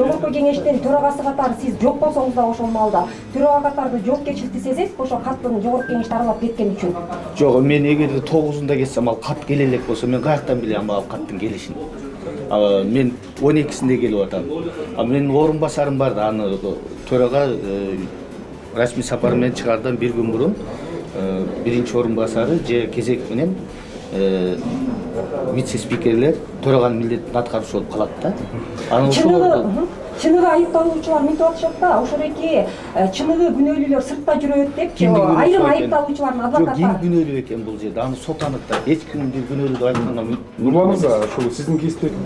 Жогорку кеңештин төрагасы катары сиз жок болсоңуз да ошол маалда төрага катары жоопкерчиликти сезесизби ошо каттын жогорку кеңешти аралап кеткен үчүн? Жок, мен эгерде 9-unda кетсем, ал кат келе элек болсо, мен каяктан билем ал каттын келишин? Мен 12-синде келип атам. Менин орун басарым бар да, аны төрага расмий сапар менен чыгардан бир күн мурун биринчи орун басары же кезек менен вице-спикерлер төраганын милдетин аткаруучу болуп калат да. Чыныгы айыпталуучулар мынтип атышат да, ошол эки чыныгы күнөөлүүлөр сыртта жүрөт деп айрым айыпталуучулардын адвокаттары. Ким күнөөлүү экен бул жерде? Аны сот аныктайт. Эч ким күнөөлүү деп айтканга Нурманов ошол сиздин кесиптеги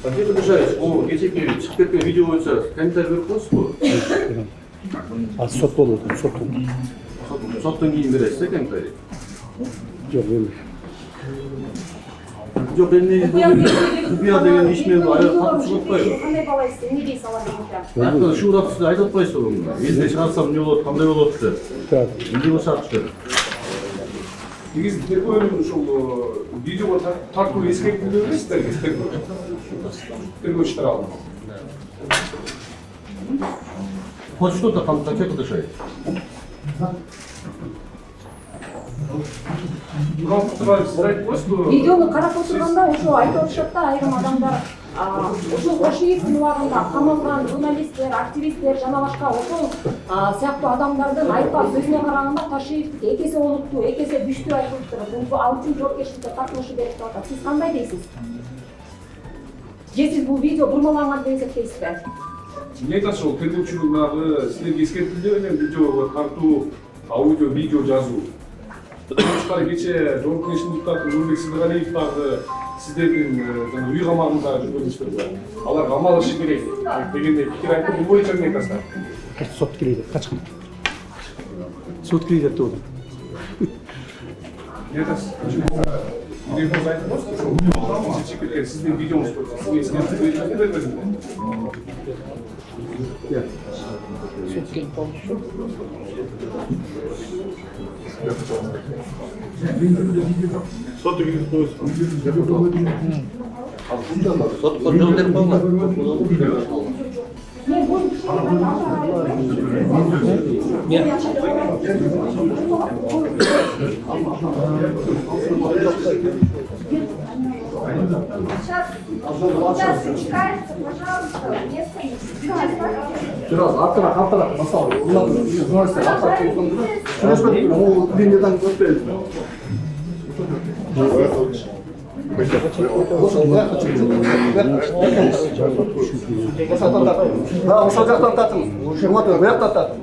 Владимир Дежаевич, кечеги чыгып кеткен видео боюнча комментарий берип коесузбу? сот болот, Соттон кийин бересиз комментарий? жок, Жок, эмне купуя деген иш менен катып чыгып атпайбы? Кандай балайсыз? Эмне дейсиз алар? Ушул урап сиз айтып атпайсызбы буну? Эсине чыгарсам эмне болот, кандай болот деп? Эмне болушат? негизи тергөөнүн ушул видеого тартуу эскертүүлөр эмессиздерби? Тергөө иштери Хоть что-то там конкретно решает. Видеону карап отурганда ошо айтып атышат да, айрым адамдар ушул Кошиевдин убагында камалган журналисттер, активисттер жана башка ошол сыяктуу адамдардын айтпак сөзүнө караганда Кошиевдики экесе олуттуу, экесе күчтүү айтылыптыр. Ал үчүн жоопкерчиликке тартылышы керек деп атат. Сиз кандай дейсиз? Же сиз бул видео бурмаланган деп эсептейсизби? Эмне айтасыз, ошол тергөөчүлүгүнагы силерге эскертилүү менен видеого тартуу, аудио, видео жазуу. Кучкары кече жогорку кеңештин депутаты Нурбек Сыдыргалиев дагы сиздердин жана үй камагында жүргөнүңүздөргө алар камалышы керек дегендей пикир айтты. Бул боюнча эмне айтасыздар? Сот келейди, качкан. Сот келейди деп атат. Эмне айтасыз? Видеоңуз айтып коесузбу? Ошол чечип кеткен сиздин видеоңуз болсо сизге эскертүү бербедимби? Сот келип калды. Сот келип коесуз. Сотко жол берип койгула. Сейчас чекается, пожалуйста, Biraz arkadan masal. Bunlar üniversite arkadan. O linyadan götürelim. Masal tatım. Şurada ver tatım.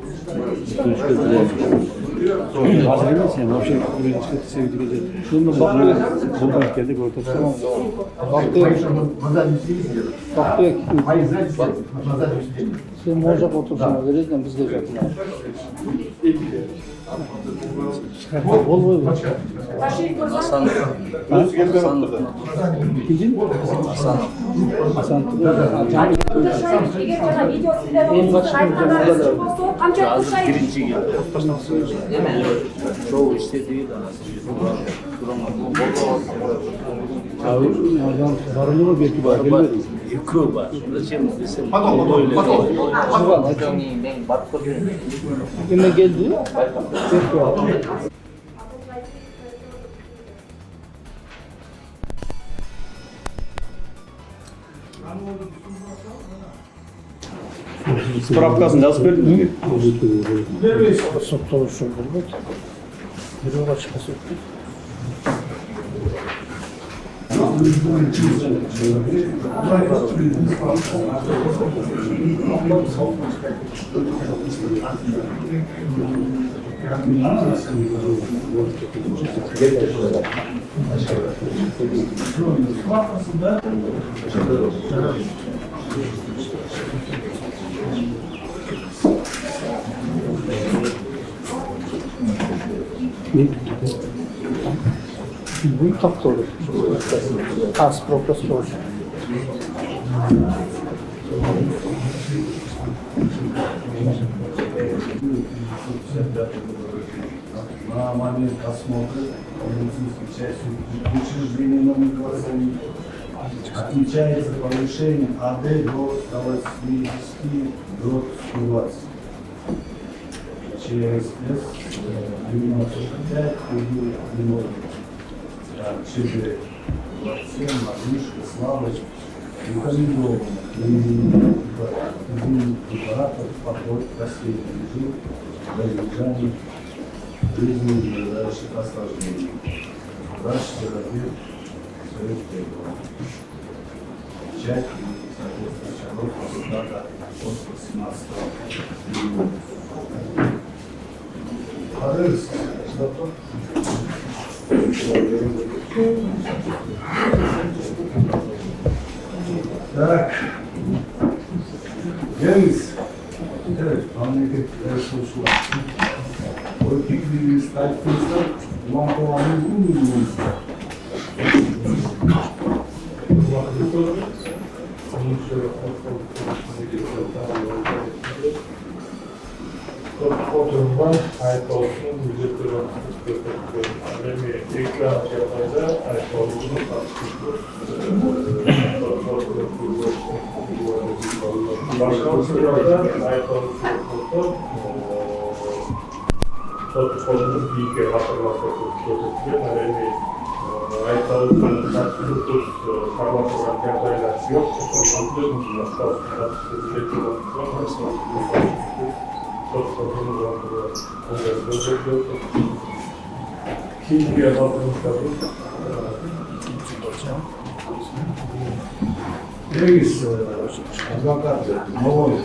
Hazır mısın? Вообще юридически sevdiğiniz. Şunu bakmaya buradan geldik ortası. Baktık. Siz mozak otursanız verirken biz de yapalım. Bol. Hasan. İkinci mi? Hasan. Birinci yıl. Çoğu istediği de Adam varlığı belki var. Gelmedi. yıkı var. Zачем bizim Yine geldi. Справкасын жазып бердиңби? Соттолушу болбойт. Бирөөгө чыкпаса өтпөйт. Bu taptırdı. Tas profesör. На момент осмотра медицинской части учреждения номер 27 отмечается повышение АД до 180 до 120. ЧСС 95, ЧД 27, Малышка, Славочка, рекомендовано применение препаратов подход к растениям режим для избежания жизни и дальших осложнений. Врач терапевт советская часть и, соответственно, шагов результата от 18 июня. Адрес, доктор. Так, Денис, memleket resursu politik bir statüsü ulaşılanı bulunmuyor. Oturumdan ait olsun, ücretleri önemli ekran yapmayda ait olduğunu başka usullarda ait olduğunu protokolünün büyük hatırlatmak gerekiyor. Önemli ait olduğunu tartışılır parlatılan yerler yok. Kim bir adamın tabii. Денис, адвокат, новый.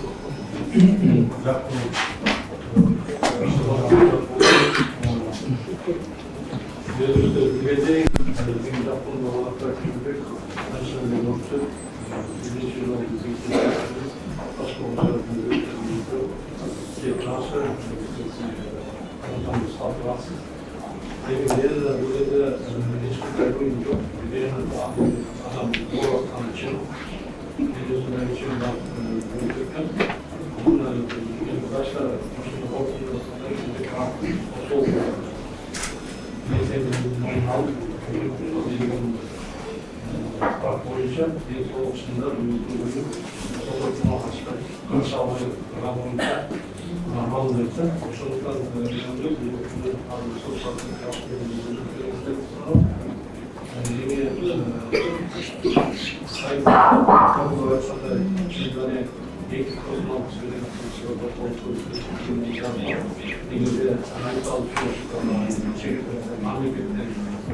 Boyunca bir soğukçunda uyutuluyor. Soğukçuna başka inşallah Ramazan'da Ramazan'da koşuluklar önemli bir sosyal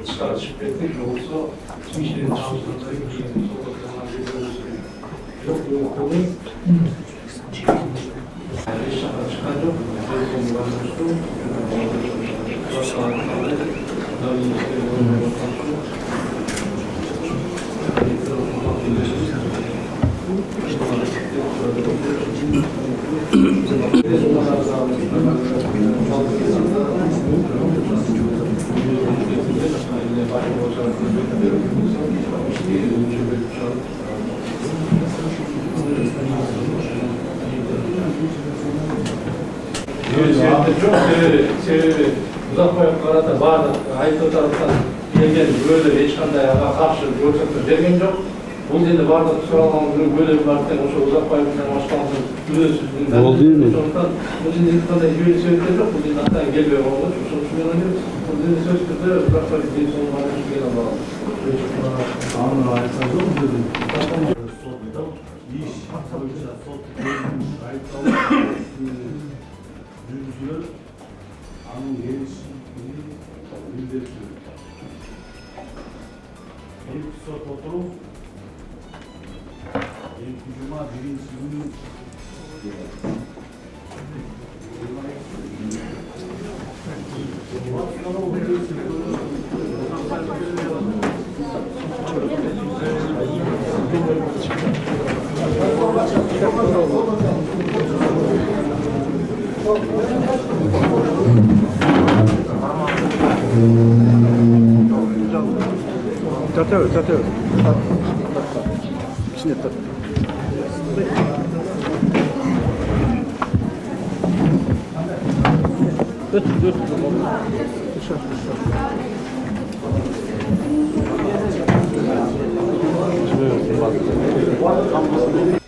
çıkartıp etmek yoksa tüm işlerin çalışmaları gibi sokaklarına gidiyoruz. Yok bu konu eşyalar çıkacak. Telefonlar olsun. Rastlantıları daha iyi işleri çok sebebi uzak karata vardı. Ait o taraftan gelgen böyle hiç kandaya karşı yoksa vergen yok. Bu dedi vardı soralım böyle bir varken o şu uzak bayraktan başkanlığı ürünsüzlüğünden. Oldu değil mi? Bu dedi de böyle söyledi yok. Bu dedi hatta geliyor oldu. Çok şunlanıyor. Bu dedi söz kızı uzak bayraktan sonra bana şu gelen var. Anlı ait oldu mu dedim. iş boyunca sot жүргізіліп, аның ерекшелігін білдірді. Екі сот отыру, екі жұма бірінші күні Татıyor. İçine tat. Dur. Şöyle bak.